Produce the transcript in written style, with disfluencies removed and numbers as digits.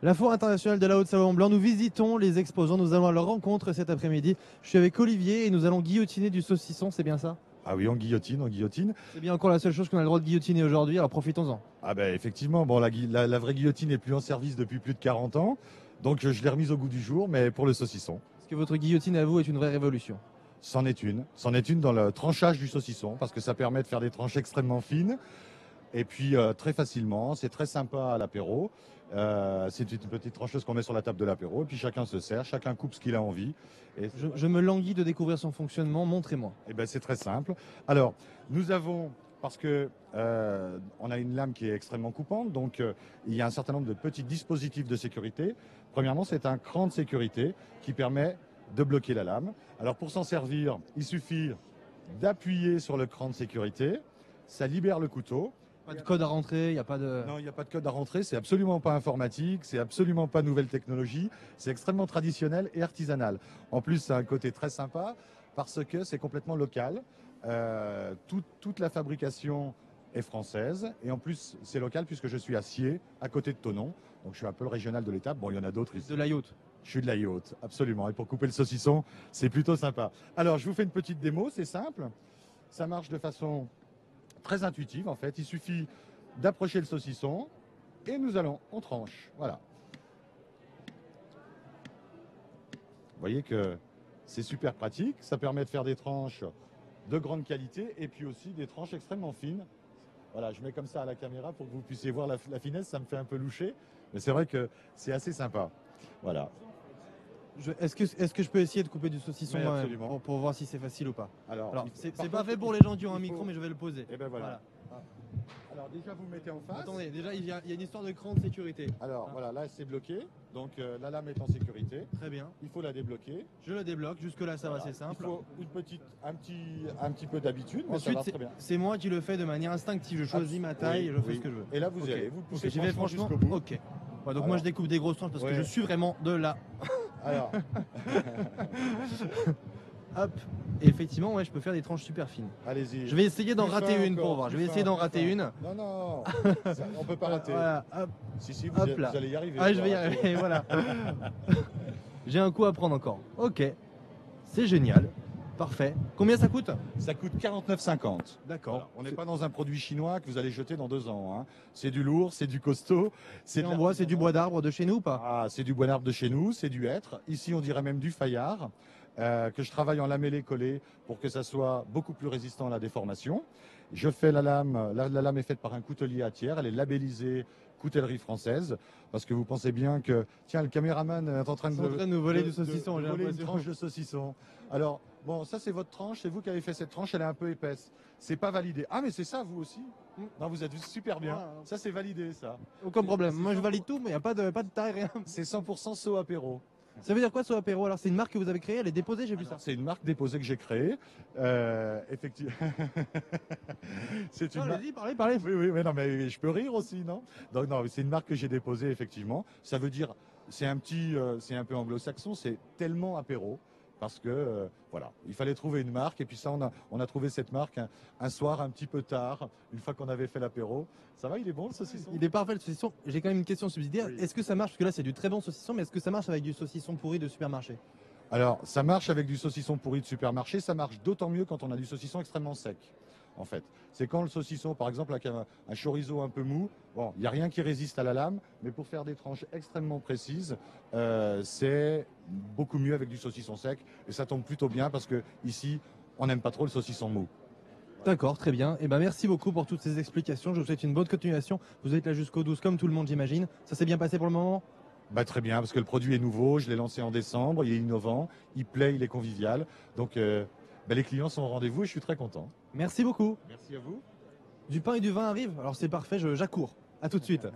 La Foire internationale de la Haute-Savoie-Mont-Blanc, nous visitons les exposants, nous allons à leur rencontre cet après-midi. Je suis avec Olivier et nous allons guillotiner du saucisson, c'est bien ça? Ah oui, on guillotine, on guillotine. C'est bien encore la seule chose qu'on a le droit de guillotiner aujourd'hui, alors profitons-en. Ah ben effectivement, bon, la vraie guillotine n'est plus en service depuis plus de 40 ans, donc je l'ai remise au goût du jour, mais pour le saucisson. Est-ce que votre guillotine à vous est une vraie révolution? C'en est une. C'en est une dans le tranchage du saucisson, parce que ça permet de faire des tranches extrêmement fines, et puis très facilement, c'est très sympa à l'apéro. C'est une petite trancheuse qu'on met sur la table de l'apéro, et puis chacun se sert, chacun coupe ce qu'il a envie. Et Je me languis de découvrir son fonctionnement, montrez-moi. eh ben, c'est très simple. Alors, nous avons, parce que on a une lame qui est extrêmement coupante, donc il y a un certain nombre de petits dispositifs de sécurité. Premièrement, c'est un cran de sécurité qui permet de bloquer la lame. Alors, pour s'en servir, il suffit d'appuyer sur le cran de sécurité. Ça libère le couteau. Pas de code à rentrer, il n'y a pas de... Non, il n'y a pas de code à rentrer, c'est absolument pas informatique, c'est absolument pas nouvelle technologie, c'est extrêmement traditionnel et artisanal. En plus, c'est un côté très sympa parce que c'est complètement local. Toute la fabrication est française et en plus, c'est local puisque je suis à Sciez, à côté de Thonon. Donc, je suis un peu le régional de l'étape. Bon, il y en a d'autres ici. De la yacht. Je suis de la yacht, absolument. Et pour couper le saucisson, c'est plutôt sympa. Alors, je vous fais une petite démo, c'est simple. Ça marche de façon très intuitive en fait. Il suffit d'approcher le saucisson et on tranche. Voilà. Vous voyez que c'est super pratique. Ça permet de faire des tranches de grande qualité et puis aussi des tranches extrêmement fines. Voilà, je mets comme ça à la caméra pour que vous puissiez voir la finesse. Ça me fait un peu loucher, mais c'est vrai que c'est assez sympa. Voilà. Est-ce que je peux essayer de couper du saucisson Mais moi-même absolument. pour voir si c'est facile ou pas? Alors, C'est par pas contre, fait pour les gens qui ont un micro, mais je vais le poser. Et ben voilà. Alors déjà, vous mettez en face. Attendez, déjà il y a une histoire de cran de sécurité. Alors voilà, là c'est bloqué, donc la lame est en sécurité. Très bien. Il faut la débloquer. Je le débloque, jusque-là ça va, Voilà. c'est simple. Il faut un petit peu d'habitude, mais ça Ensuite, va très bien. c'est moi qui le fais de manière instinctive. Je choisis ma taille, Oui, je fais oui. ce que je veux. Et là vous y Ok. allez, vous le poussez Ok, j'y vais franchement. jusqu'au bout. Ok. Ouais, donc moi Alors. je découpe des grosses tranches parce que Ouais. je suis vraiment de là. Alors, Hop. Et effectivement, ouais, je peux faire des tranches super fines. allez-y. Je vais essayer d'en Plus rater fin une encore, pour voir. Je plus vais essayer fin, d'en plus rater fin. une. Non, non, on peut pas rater. Voilà, hop, Si, si, hop là. vous allez y arriver. Ah, je vous vais y rater. arriver, voilà. J'ai un coup à prendre encore. Ok. C'est génial. Parfait. Combien ça coûte? Ça coûte 49,50. D'accord. Voilà. On n'est pas dans un produit chinois que vous allez jeter dans 2 ans. Hein. C'est du lourd, c'est du costaud. C'est de en bois, c'est du bois d'arbre de chez nous ou pas? Ah, c'est du bois d'arbre de chez nous, c'est du hêtre. Ici, on dirait même du faïard, que je travaille en lamellé collé pour que ça soit beaucoup plus résistant à la déformation. Je fais la lame, la lame est faite par un coutelier à tiers, elle est labellisée coutellerie française, parce que vous pensez bien que, tiens, le caméraman est en train Ils sont en train de nous voler du saucisson, de j'ai voler une l'impression. tranche de saucisson. Alors, bon, ça c'est votre tranche, c'est vous qui avez fait cette tranche, elle est un peu épaisse. C'est pas validé. Ah, mais c'est ça, vous aussi? Non, vous êtes super bien. Ah. Ça, c'est validé, ça. Aucun problème. c'est Moi je ça. valide tout, mais il n'y a pas de taille, rien. C'est 100% saut apéro. Ça veut dire quoi ce apéro? Alors c'est une marque que vous avez créée, elle est déposée, j'ai vu ça. C'est une marque déposée que j'ai créée. Effectivement. C'est une Non, marque. allez-y, parlez. Oui, oui, mais non, mais je peux rire aussi, non? Donc, non, c'est une marque que j'ai déposée, effectivement. Ça veut dire, c'est un peu anglo-saxon, c'est tellement apéro. Parce que, voilà, il fallait trouver une marque. Et puis ça, on a trouvé cette marque un soir un petit peu tard, une fois qu'on avait fait l'apéro. Ça va, il est bon le saucisson? Il est parfait le saucisson. J'ai quand même une question subsidiaire. Oui. Est-ce que ça marche? Parce que là c'est du très bon saucisson, mais est-ce que ça marche avec du saucisson pourri de supermarché? Alors, ça marche avec du saucisson pourri de supermarché, ça marche d'autant mieux quand on a du saucisson extrêmement sec, en fait. C'est quand le saucisson, par exemple, avec un chorizo un peu mou, bon, il n'y a rien qui résiste à la lame, mais pour faire des tranches extrêmement précises, c'est beaucoup mieux avec du saucisson sec, et ça tombe plutôt bien parce que ici, on n'aime pas trop le saucisson mou. D'accord, très bien. Et ben merci beaucoup pour toutes ces explications. Je vous souhaite une bonne continuation. Vous êtes là jusqu'au 12 comme tout le monde, j'imagine. Ça s'est bien passé pour le moment? Bah, très bien, parce que le produit est nouveau, je l'ai lancé en décembre, il est innovant, il plaît, il est convivial, donc bah, les clients sont au rendez-vous et je suis très content. Merci beaucoup. Merci à vous. Du pain et du vin arrivent. Alors c'est parfait, j'accours. À tout de suite.